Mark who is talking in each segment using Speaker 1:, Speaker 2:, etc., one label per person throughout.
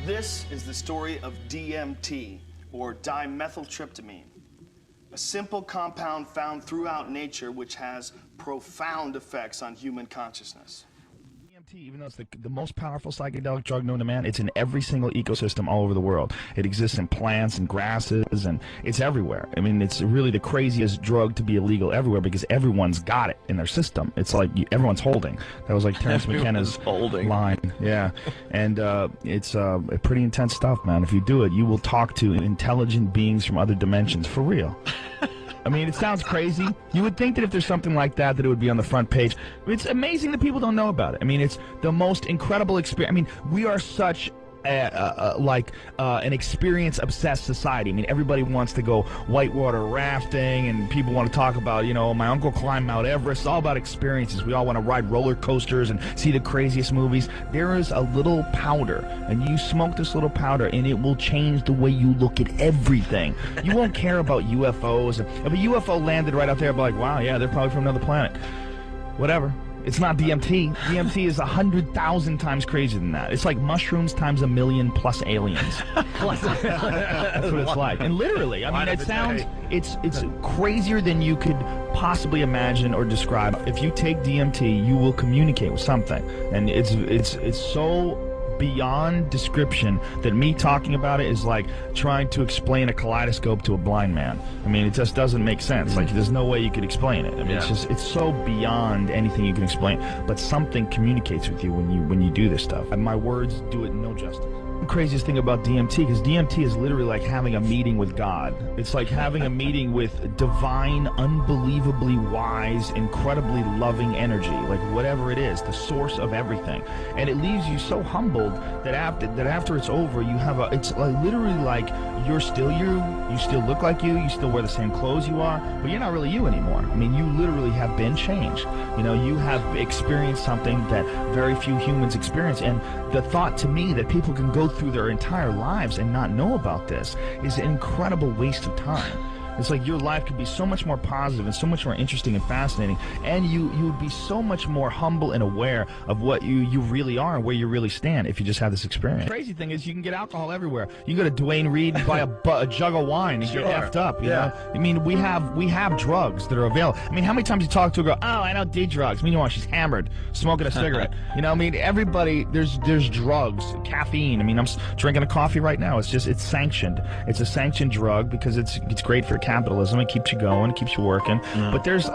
Speaker 1: This is the story of DMT, or dimethyltryptamine, a simple compound found throughout nature which has profound effects on human consciousness.
Speaker 2: DMT, even though it's the most powerful psychedelic drug known to man, it's in every single ecosystem all over the world. It exists in plants and grasses, and it's everywhere. I mean, it's really the craziest drug to be illegal everywhere because everyone's got it in their system. It's like everyone's holding. That was like Terence McKenna's line. Yeah, and it's pretty intense stuff, man. If you do it, you will talk to intelligent beings from other dimensions, for real. I mean, it sounds crazy. You would think that if there's something like that, that it would be on the front page. It's amazing that people don't know about it. I mean, it's the most incredible experience. I mean, we are such an experience-obsessed society. I mean, everybody wants to go whitewater rafting, and people want to talk about, you know, my uncle climbed Mount Everest. It's all about experiences. We all want to ride roller coasters and see the craziest movies. There is a little powder, and you smoke this little powder, and it will change the way you look at everything. You won't care about UFOs. If a UFO landed right out there, I'd be like, wow, yeah, they're probably from another planet. Whatever. It's not DMT. DMT is 100,000 times crazier than that. It's like mushrooms times 1,000,000 plus aliens. That's what it's like. And literally, I mean, it sounds, it's crazier than you could possibly imagine or describe. If you take DMT, you will communicate with something. And it's so beyond description that me talking about it is like trying to explain a kaleidoscope to a blind man. I mean, it just doesn't make sense. Like, there's no way you could explain it. I mean, it's so beyond anything you can explain. But something communicates with you when you do this stuff. And my words do it no justice. The craziest thing about DMT, because DMT is literally like having a meeting with God. It's like having a meeting with divine, unbelievably wise, incredibly loving energy, like whatever it is, the source of everything. And it leaves you so humbled that after it's over, you have it's like literally like you're still you still look like you still wear the same clothes you are, but you're not really you anymore. I mean, you literally have been changed. You know, you have experienced something that very few humans experience. And the thought to me that people can go through their entire lives and not know about this is an incredible waste of time. It's like your life could be so much more positive and so much more interesting and fascinating, and you would be so much more humble and aware of what you really are and where you really stand if you just have this experience. The crazy thing is you can get alcohol everywhere. You can go to Duane Reade and buy a jug of wine and get effed up, you know? I mean, we have drugs that are available. I mean, how many times you talk to a girl, oh, I don't do drugs. Meanwhile, she's hammered, smoking a cigarette. You know, I mean, everybody, there's drugs, caffeine. I mean, I'm drinking a coffee right now. It's sanctioned. It's a sanctioned drug because it's great for capitalism. It keeps you going, it keeps you working. But there's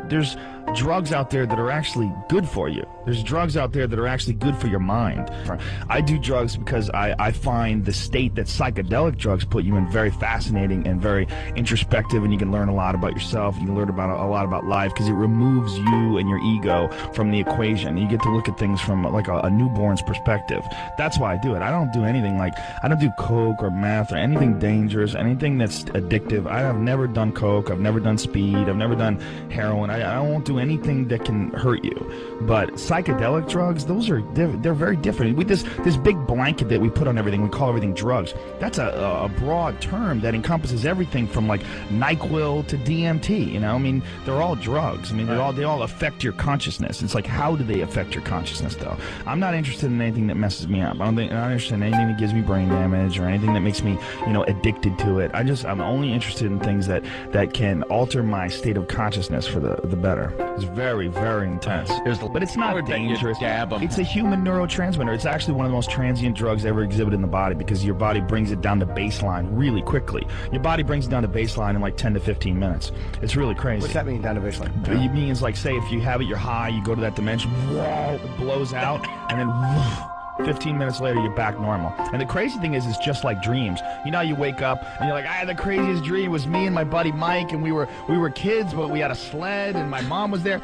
Speaker 2: there's drugs out there that are actually good for you. There's drugs out there that are actually good for your mind. I do drugs because I find the state that psychedelic drugs put you in very fascinating and very introspective, and you can learn a lot about yourself. You can learn about a lot about life because it removes you and your ego from the equation. You get to look at things from like a newborn's perspective. That's why I do it. I don't do anything like, I don't do coke or meth or anything dangerous, anything that's addictive. I have never done coke, I've never done speed, I've never done heroin. I won't do anything that can hurt you. But psychedelic drugs, they're very different. With this big blanket that we put on everything, we call everything drugs. That's a broad term that encompasses everything from like NyQuil to DMT, you know? I mean, they're all drugs. I mean, they all affect your consciousness. It's like, how do they affect your consciousness though? I'm not interested in anything that messes me up. I'm not interested in anything that gives me brain damage or anything that makes me, you know, addicted to it. I'm only interested in things that can alter my state of consciousness for the better. It's very, very intense. But it's not dangerous. It's a human neurotransmitter. It's actually one of the most transient drugs ever exhibited in the body because your body brings it down to baseline really quickly. Your body brings it down to baseline in like 10 to 15 minutes. It's really crazy.
Speaker 3: What's that mean, down to baseline?
Speaker 2: It means, like, say if you have it, you're high, you go to that dimension, whoa, it blows out, and then whoa, 15 minutes later, you're back normal. And the crazy thing is, it's just like dreams. You know, you wake up and you're like, I had the craziest dream. It was me and my buddy Mike, and we were kids, but we had a sled, and my mom was there.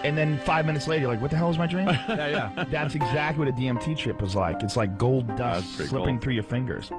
Speaker 2: And then 5 minutes later, you're like, what the hell was my dream?
Speaker 3: Yeah.
Speaker 2: That's exactly what a DMT trip was like. It's like gold dust slipping through your fingers.